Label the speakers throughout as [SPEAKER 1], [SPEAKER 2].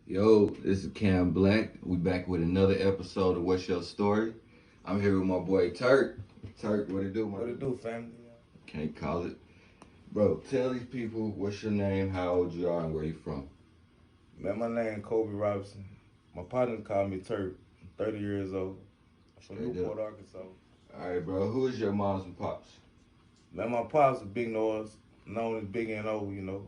[SPEAKER 1] Yo, this is Cam Black. We back with another episode of What's Your Story. I'm here with my boy Turk. Turk, what it do, man?
[SPEAKER 2] What it do, family?
[SPEAKER 1] Can't call it. Bro, tell these people what's your name, how old you are, and where you from.
[SPEAKER 2] Man, my name Kobe Robinson. My partner called me Turk. I'm 30 years old. I'm from
[SPEAKER 1] Straight
[SPEAKER 2] Newport,
[SPEAKER 1] up.
[SPEAKER 2] Arkansas.
[SPEAKER 1] Alright, bro, who is your moms and pops?
[SPEAKER 2] Man, my pops is Big Noise, known as Big N.O.,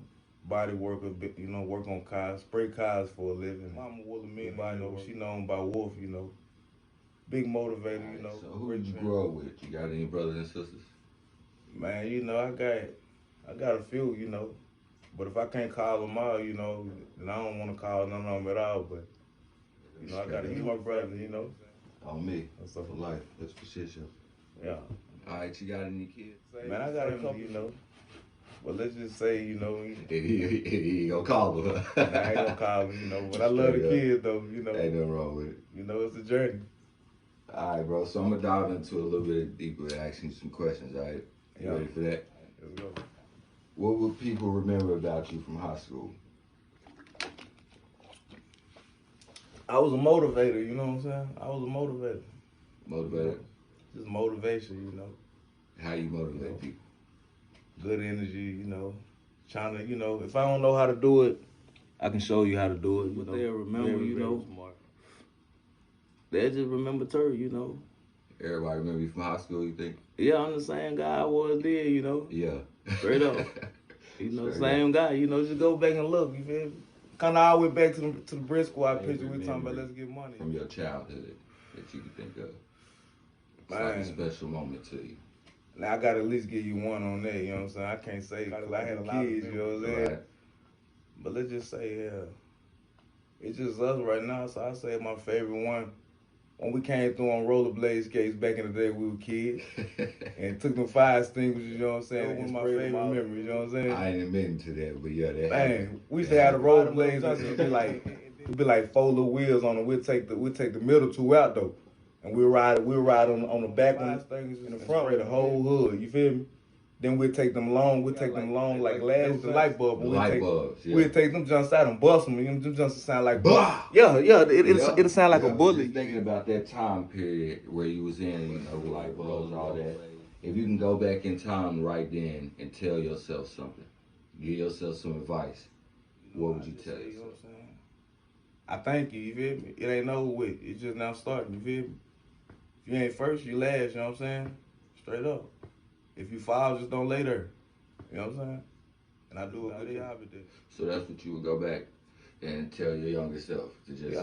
[SPEAKER 2] body worker, work on cars, spray cars for a living. Mama Wilhelmina, she known by Wolf, big motivator,
[SPEAKER 1] Alright, so who
[SPEAKER 2] great
[SPEAKER 1] you
[SPEAKER 2] trainer.
[SPEAKER 1] grow up with? You got any brothers and sisters?
[SPEAKER 2] Man, I got a few, but if I can't call them out, then I don't want to call none of them at all, but, I got to, my brother,
[SPEAKER 1] On me.
[SPEAKER 2] What's up?
[SPEAKER 1] For life. That's for shit show.
[SPEAKER 2] Yeah.
[SPEAKER 1] Alright, you got any kids?
[SPEAKER 2] Man, I got a couple, but let's just say,
[SPEAKER 1] He gonna call them.
[SPEAKER 2] I ain't gonna call them, but I love the kids though,
[SPEAKER 1] Ain't nothing wrong with it.
[SPEAKER 2] it's a journey.
[SPEAKER 1] Alright, bro, so I'm gonna dive into a little bit deeper and ask you some questions, alright? You ready for that?
[SPEAKER 2] Let's go.
[SPEAKER 1] What would people remember about you from high school?
[SPEAKER 2] I was a motivator, you know what I'm saying? I was a motivator.
[SPEAKER 1] Motivated?
[SPEAKER 2] Just motivation,
[SPEAKER 1] How you motivate people?
[SPEAKER 2] good energy, trying to, if I don't know how to do it, I can show you how to do it. But they'll remember,
[SPEAKER 3] Smart.
[SPEAKER 2] They'll just remember Turk,
[SPEAKER 1] Everybody remember you from high school, you think?
[SPEAKER 2] Yeah, I'm the same guy I was then,
[SPEAKER 1] Yeah.
[SPEAKER 2] Straight up.
[SPEAKER 1] Straight
[SPEAKER 2] Same guy, just go back and look, you feel me? Kind of all the way back to the brick squad
[SPEAKER 1] Favorite
[SPEAKER 2] picture we talking about,
[SPEAKER 1] memory
[SPEAKER 2] let's get money.
[SPEAKER 1] From your childhood that you can think of. It's like a
[SPEAKER 2] Man.
[SPEAKER 1] special moment to you.
[SPEAKER 2] Now, I got to at least give you one on that, you know what I'm saying? I can't say, because I had a lot of kids, you know what I'm saying?
[SPEAKER 1] Right.
[SPEAKER 2] But let's just say, it's just us right now, so I say my favorite one. When we came through on rollerblade skates back in the day, we were kids, and took them fire extinguishers, you know what I'm saying? One of my favorite memories, you know what I'm saying?
[SPEAKER 1] I ain't admitting to that, but yeah, that
[SPEAKER 2] Man, we used to have the rollerblades, it'd be like four little wheels on them. We'd take the middle two out though, and we'll ride on the back one in the front, spray the whole hood. You feel me? Then we'd take them long, like glass with the light bulb.
[SPEAKER 1] The light bulbs, yeah.
[SPEAKER 2] We'd take them jumps out and bust them. Them jumps sound like
[SPEAKER 1] Bah!
[SPEAKER 2] Yeah, it'll sound like a bullet.
[SPEAKER 1] Just thinking about that time period where you was in, light bulbs, all that. If you can go back in time right then and tell yourself something, give yourself some advice, what would you tell yourself?
[SPEAKER 2] I thank you, you feel me? It ain't over with. It's just now starting, you feel me? If you ain't first, you last, you know what I'm saying? Straight up. If you fall, just don't lay there. You know what I'm saying? And I do a good job at this.
[SPEAKER 1] So that's what you would go back and tell your younger self to just,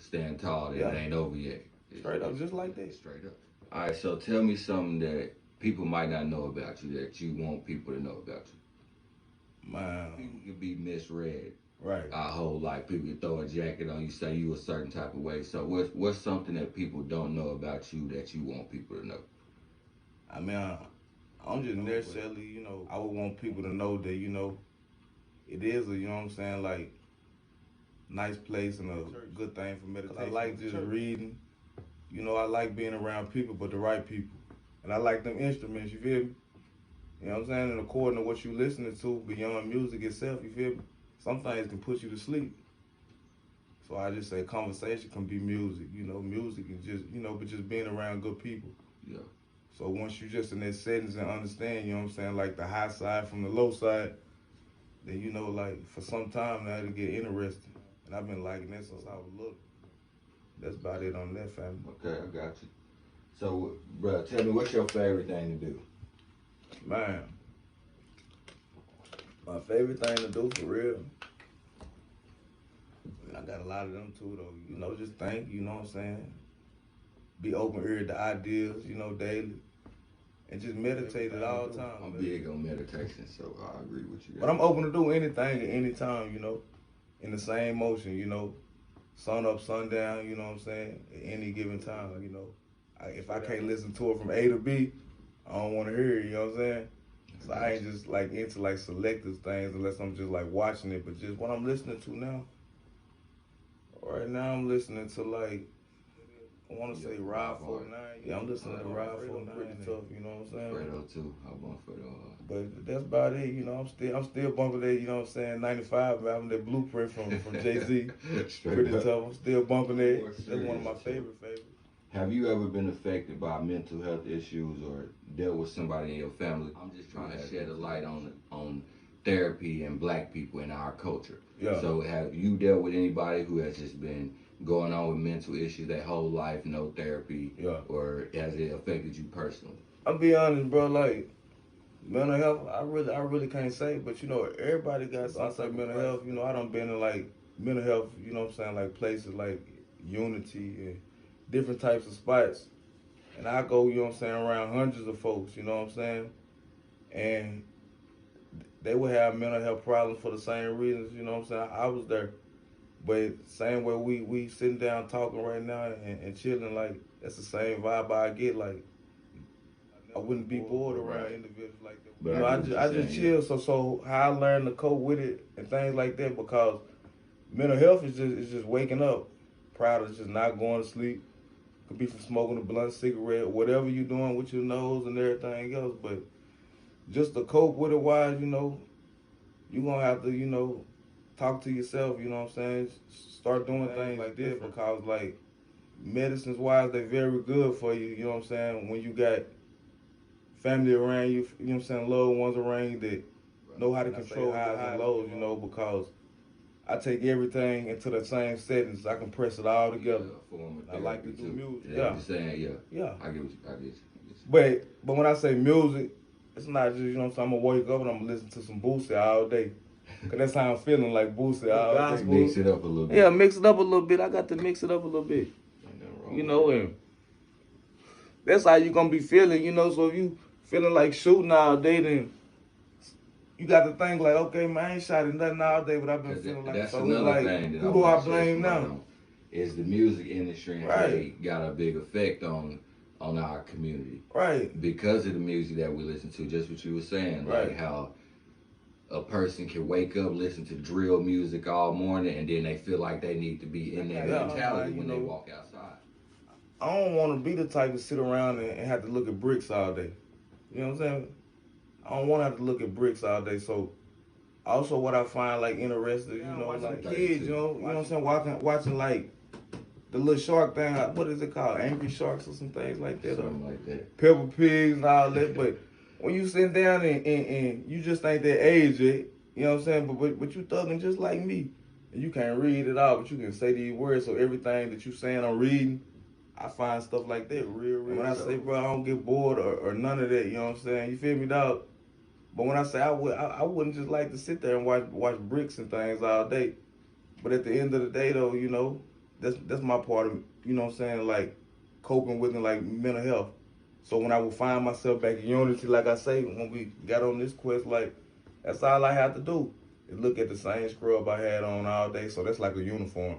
[SPEAKER 1] stand tall. That it ain't over yet.
[SPEAKER 2] Straight up, just like that.
[SPEAKER 1] Straight up. All right, so tell me something that people might not know about you that you want people to know about you.
[SPEAKER 2] Man.
[SPEAKER 1] People can be misread.
[SPEAKER 2] Right.
[SPEAKER 1] Our whole life, people can throw a jacket on you, say you a certain type of way. So what's something that people don't know about you that you want people to know?
[SPEAKER 2] I mean, I'm just necessarily, I would want people to know that, it is a, you know what I'm saying, like, nice place and a good thing for meditation. I like just reading. I like being around people, but the right people. And I like them instruments, you feel me? You know what I'm saying? And according to what you listening to, beyond music itself, you feel me? Some things can put you to sleep. So I just say conversation can be music. Music is just, but just being around good people.
[SPEAKER 1] Yeah.
[SPEAKER 2] So once you just in that settings and understand, you know what I'm saying, like the high side from the low side, then like for some time now it'll get interesting. And I've been liking that since I was little. That's about it on that, family.
[SPEAKER 1] Okay, I got you. So, bro, tell me, what's your favorite thing to do?
[SPEAKER 2] Man, my favorite thing to do for real, I got a lot of them too though, just think, you know what I'm saying? Be open-eared to ideas, daily. And just meditate at all times.
[SPEAKER 1] I'm big on meditation, so I agree with you.
[SPEAKER 2] But I'm open to do anything at any time, in the same motion, sun up, sundown, you know what I'm saying, at any given time, if I can't listen to it from A to B, I don't want to hear it, you know what I'm saying? So I ain't just like into like selective things unless I'm just like watching it, but just what I'm listening to now. Right now I'm listening to like I want to say
[SPEAKER 1] Yeah,
[SPEAKER 2] Ride
[SPEAKER 1] Rob Hard.
[SPEAKER 2] 49. Yeah, I'm listening to Ride 49. Pretty tough, you know what I'm saying?
[SPEAKER 1] Fredo too. I want Fredo hard.
[SPEAKER 2] But that's about it, you know. I'm still bumping that, you know what I'm saying, 95 album, that Blueprint from Jay-Z. Pretty
[SPEAKER 1] up.
[SPEAKER 2] tough. I'm still bumping that. That's one of my favorites.
[SPEAKER 1] Have you ever been affected by mental health issues or dealt with somebody in your family? I'm just trying to shed a light on therapy and black people in our culture.
[SPEAKER 2] Yeah.
[SPEAKER 1] So have you dealt with anybody who has just been going on with mental issues their whole life, no therapy?
[SPEAKER 2] Yeah.
[SPEAKER 1] Or has it affected you personally?
[SPEAKER 2] I'll be honest, bro, like, mental health, I really can't say, but you know, everybody got some type of mental health. You know, I done been in like mental health, you know what I'm saying, like places like Unity and different types of spots. And I go, you know what I'm saying, around hundreds of folks, you know what I'm saying? And they would have mental health problems for the same reasons, you know what I'm saying? I was there. But same way we sitting down talking right now and chilling, like, that's the same vibe I get, like, I wouldn't be bored around individuals like that.
[SPEAKER 1] But
[SPEAKER 2] you know, I just chill. So how I learn to cope with it and things like that, because mental health is just waking up. Proud of just not going to sleep. Could be from smoking a blunt cigarette, whatever you doing with your nose and everything else. But just to cope with it wise, you know, you gonna have to, you know, talk to yourself, you know what I'm saying? Start doing things like this, because like medicines wise, they're very good for you, you know what I'm saying? When you got family around you, you know what I'm saying, loved ones around you that know how to control highs and lows, you know, because I take everything into the same settings. I can press it all together.
[SPEAKER 1] Yeah,
[SPEAKER 2] I like to do music.
[SPEAKER 1] Yeah. You're saying,
[SPEAKER 2] yeah.
[SPEAKER 1] I get you.
[SPEAKER 2] But when I say music, it's not just, you know what I'm saying, I'm going to wake up and I'm going to listen to some Boosie all day. Because that's how I'm feeling, like Boosie all day.
[SPEAKER 1] Mix it up a little bit.
[SPEAKER 2] Yeah, mix it up a little bit. I got to mix it up a little bit. You know, and that's how you going to be feeling, you know. So if you feeling like shooting all day, then you got to think like, okay, man, I ain't shot nothing all day, but I've been feeling like,
[SPEAKER 1] that's
[SPEAKER 2] so
[SPEAKER 1] another
[SPEAKER 2] like,
[SPEAKER 1] thing that
[SPEAKER 2] who do I blame now?
[SPEAKER 1] Is the music industry
[SPEAKER 2] Right.
[SPEAKER 1] got a big effect on our community.
[SPEAKER 2] Right.
[SPEAKER 1] Because of the music that we listen to, just what you were saying,
[SPEAKER 2] Right.
[SPEAKER 1] like how a person can wake up, listen to drill music all morning, and then they feel like they need to be in that mentality when they walk outside.
[SPEAKER 2] I don't want to be the type to sit around and have to look at bricks all day. You know what I'm saying? I don't want to have to look at bricks all day. So, also what I find like interesting, you know, like kids, you know what I'm saying, watching like the little shark thing. What is it called? Angry Sharks or some things like that.
[SPEAKER 1] Something like that.
[SPEAKER 2] Peppa Pigs and all that. But when you sit down and you just ain't that age yet, you know what I'm saying? But you thugging just like me. And you can't read it all, but you can say these words. So everything that you saying, I'm reading. I find stuff like that real. And when I say, bro, I don't get bored or none of that, you know what I'm saying? You feel me, dog? But when I say I wouldn't just like to sit there and watch bricks and things all day. But at the end of the day, though, you know, that's my part of, you know what I'm saying, like coping with like mental health. So when I would find myself back in Unity, like I say, when we got on this quest, like that's all I had to do is look at the same scrub I had on all day. So that's like a uniform.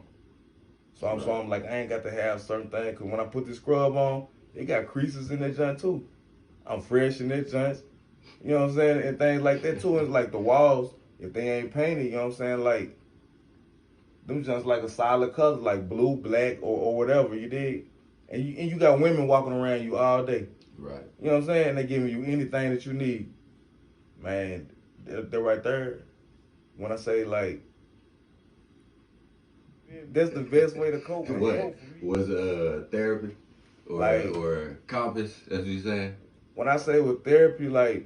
[SPEAKER 2] So I'm like, I ain't got to have certain things, because when I put this scrub on, it got creases in that joint too. I'm fresh in that joint. You know what I'm saying? And things like that too. It's like the walls, if they ain't painted, you know what I'm saying? Like, them joints like a solid color, like blue, black, or whatever, you dig? And you got women walking around you all day.
[SPEAKER 1] Right.
[SPEAKER 2] You know what I'm saying? They giving you anything that you need. Man, they're right there. When I say like, that's the best way to cope with it.
[SPEAKER 1] Was therapy or compass, as you saying?
[SPEAKER 2] When I say with therapy, like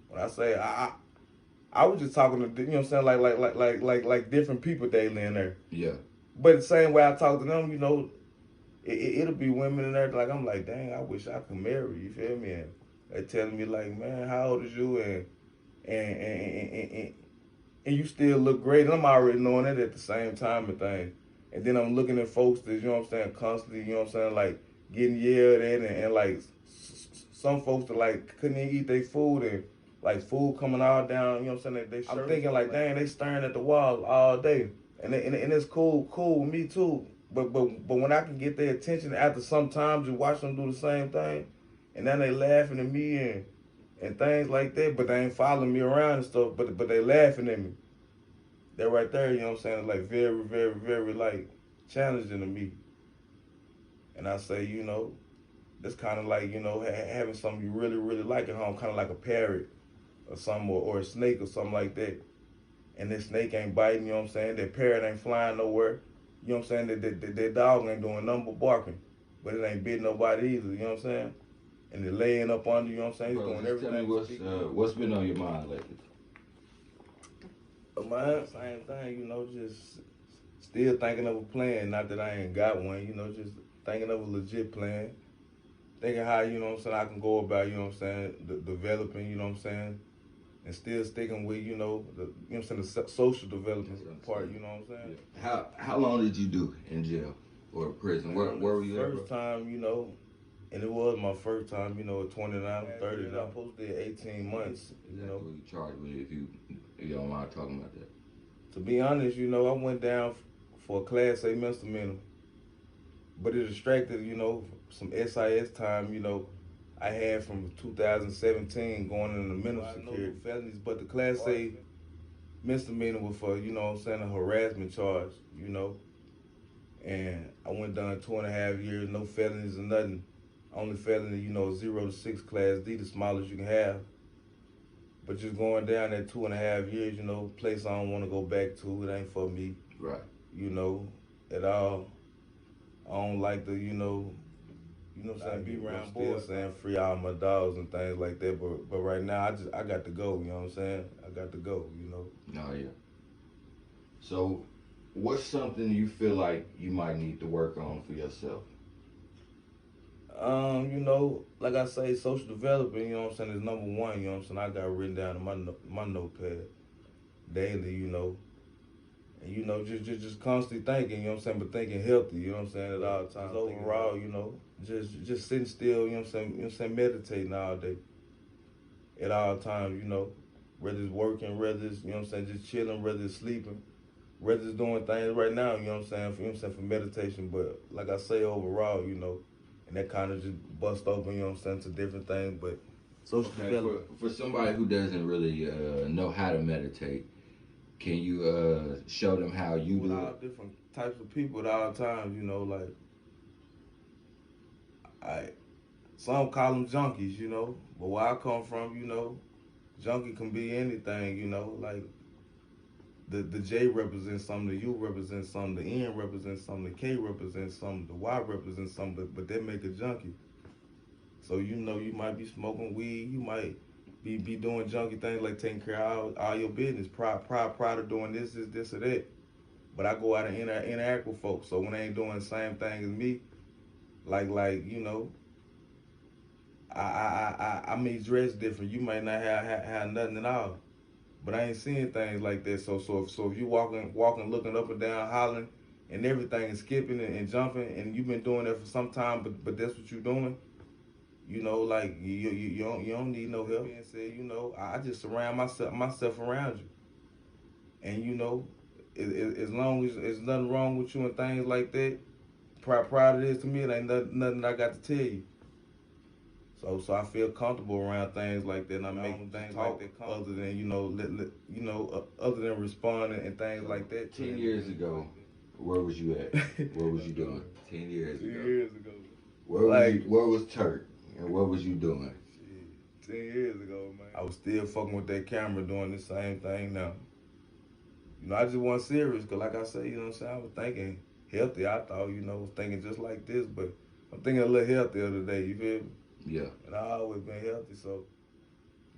[SPEAKER 2] when I say I was just talking to, you know what I'm saying, like different people daily in there.
[SPEAKER 1] Yeah.
[SPEAKER 2] But the same way I talk to them, you know, it'll be women in there like I'm like, dang, I wish I could marry. You feel me? And they telling me like, man, how old is you? And you still look great. And I'm already knowing that at the same time and things. And then I'm looking at folks that, you know what I'm saying, constantly, you know what I'm saying, like getting yelled at and like some folks that like couldn't even eat their food and like food coming all down, you know what I'm saying, I'm thinking like, dang, they staring at the walls all day. And it's cool with me too. But when I can get their attention after sometimes you watch them do the same thing, and then they laughing at me and things like that, but they ain't following me around and stuff, but they laughing at me. They're right there, you know what I'm saying, like very, very, very like challenging to me. And I say, you know, that's kind of like, you know, having something you really, really like at home, kind of like a parrot or something, or a snake or something like that. And that snake ain't biting, you know what I'm saying? That parrot ain't flying nowhere. You know what I'm saying? That dog ain't doing nothing but barking. But it ain't bit nobody either, you know what I'm saying? And it laying up under, you know what I'm saying? He's
[SPEAKER 1] Bro,
[SPEAKER 2] doing
[SPEAKER 1] just
[SPEAKER 2] everything.
[SPEAKER 1] tell me what's been on your mind lately?
[SPEAKER 2] Man, same thing, you know, just still thinking of a plan. Not that I ain't got one, you know, just thinking of a legit plan. Thinking how, you know what I'm saying, I can go about, you know what I'm saying, developing, you know what I'm saying, and still sticking with, you know, you know what I'm saying, the social development part, you know what I'm saying.
[SPEAKER 1] Yeah. How long did you do in jail or prison? Where were you at?
[SPEAKER 2] First time, you know, and it was my first time, you know, at 29, 30. I posted 18 months, you know.
[SPEAKER 1] What you charged with if you don't mind talking about that?
[SPEAKER 2] To be honest, you know, I went down for a Class A misdemeanor, but it distracted, you know, some SIS time, you know, I had from 2017 going into mental security felonies, but the Class A misdemeanor was for, you know what I'm saying, a harassment charge, you know. And I went down 2.5 years, no felonies or nothing. Only felony, you know, 0 to 6 Class D, the smallest you can have. But just going down that 2.5 years, you know, place I don't want to go back to. It ain't for me.
[SPEAKER 1] Right.
[SPEAKER 2] You know, at all. I don't like to, you know what I'm saying, be around boys, saying free all my dogs and things like that. But right now, I got to go, you know what I'm saying? I got to go, you know.
[SPEAKER 1] Oh, yeah. So, what's something you feel like you might need to work on for yourself?
[SPEAKER 2] You know, like I say, social development, you know what I'm saying, is number one, you know what I'm saying? I got written down in my notepad daily, you know. And, you know, just constantly thinking, you know what I'm saying, but thinking healthy, you know what I'm saying, at all times. Overall, you know, just sitting still, you know what I'm saying, meditating all day. At all times, you know. Whether it's working, whether it's, you know what I'm saying, just chilling, whether it's sleeping, whether it's doing things right now, you know what I'm saying, for meditation. But like I say, overall, you know, and that kind of just bust open, you know what I'm saying, to different things. But social development.
[SPEAKER 1] For somebody who doesn't really know how to meditate, can you show them how you do
[SPEAKER 2] all
[SPEAKER 1] it?
[SPEAKER 2] Different types of people at all times, you know, like some call them junkies, you know, but where I come from, you know, junkie can be anything, you know, like the J represents something, the U represents something, the N represents something, the K represents something, the Y represents something, but that make a junkie. So, you know, you might be smoking weed, you might be doing junkie things like taking care of all your business, proud of doing this or that. But I go out and interact with folks, so when they ain't doing the same thing as me, like you know, I may dress different. You might not have nothing at all. But I ain't seeing things like that. So if you walking, looking up and down, hollering, and everything is skipping and jumping, and you've been doing that for some time, but that's what you're doing. You know, like you don't need no help. Being said, you know, I just surround myself around you, and you know, as long as there's nothing wrong with you and things like that, proud it is to me. It ain't nothing I got to tell you. So I feel comfortable around things like that, and I'm making things like that other than, you know, other than responding and things like that.
[SPEAKER 1] 10 years ago, where was you at? What was you doing? 10 years ago.
[SPEAKER 2] 10 years ago.
[SPEAKER 1] Where was Turk? And what was you doing?
[SPEAKER 2] Shit, 10 years ago, man. I was still fucking with that camera doing the same thing now. You know, I just wasn't serious, because like I said, you know what I'm saying, I was thinking healthy. I thought, you know, was thinking just like this, but I'm thinking a little healthier today, you feel me?
[SPEAKER 1] Yeah.
[SPEAKER 2] And I always been healthy, so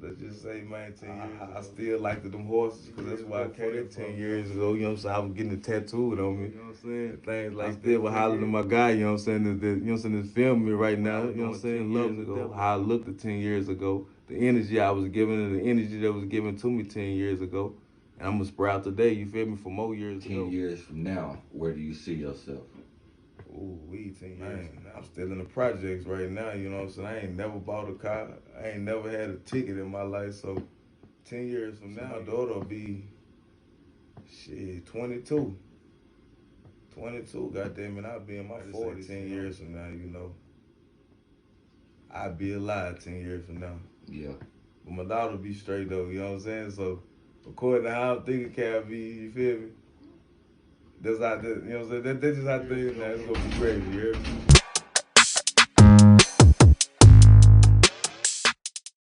[SPEAKER 2] let's just say, man, 10 years ago, I still liked them horses, because that's why I came 10 years ago, you know what I'm saying? I was getting it tattooed on me, you know what I'm saying? Things like that. I still was hollering at my guy, you know what I'm saying, you know what I'm saying, that's filming me right now, you know what I'm saying, loving ago, how I looked at 10 years ago, the energy I was giving and the energy that was given to me 10 years ago, and I'm going to sprout today, you feel me, for more years
[SPEAKER 1] 10 years from now, where do you see yourself?
[SPEAKER 2] Ooh, 10 years. I'm still in the projects right now, you know what I'm saying? I ain't never bought a car. I ain't never had a ticket in my life. So 10 years from now, my daughter will be, 22. 22, goddamn it, I'll be in my 40s 10 years from now, you know. I'll be alive 10 years from now.
[SPEAKER 1] Yeah.
[SPEAKER 2] But my daughter will be straight though, you know what I'm saying? So according to how I'm thinking, can be, you feel me? That's how, you know what I'm saying? That's just how things now. It's gonna be crazy, you hear me?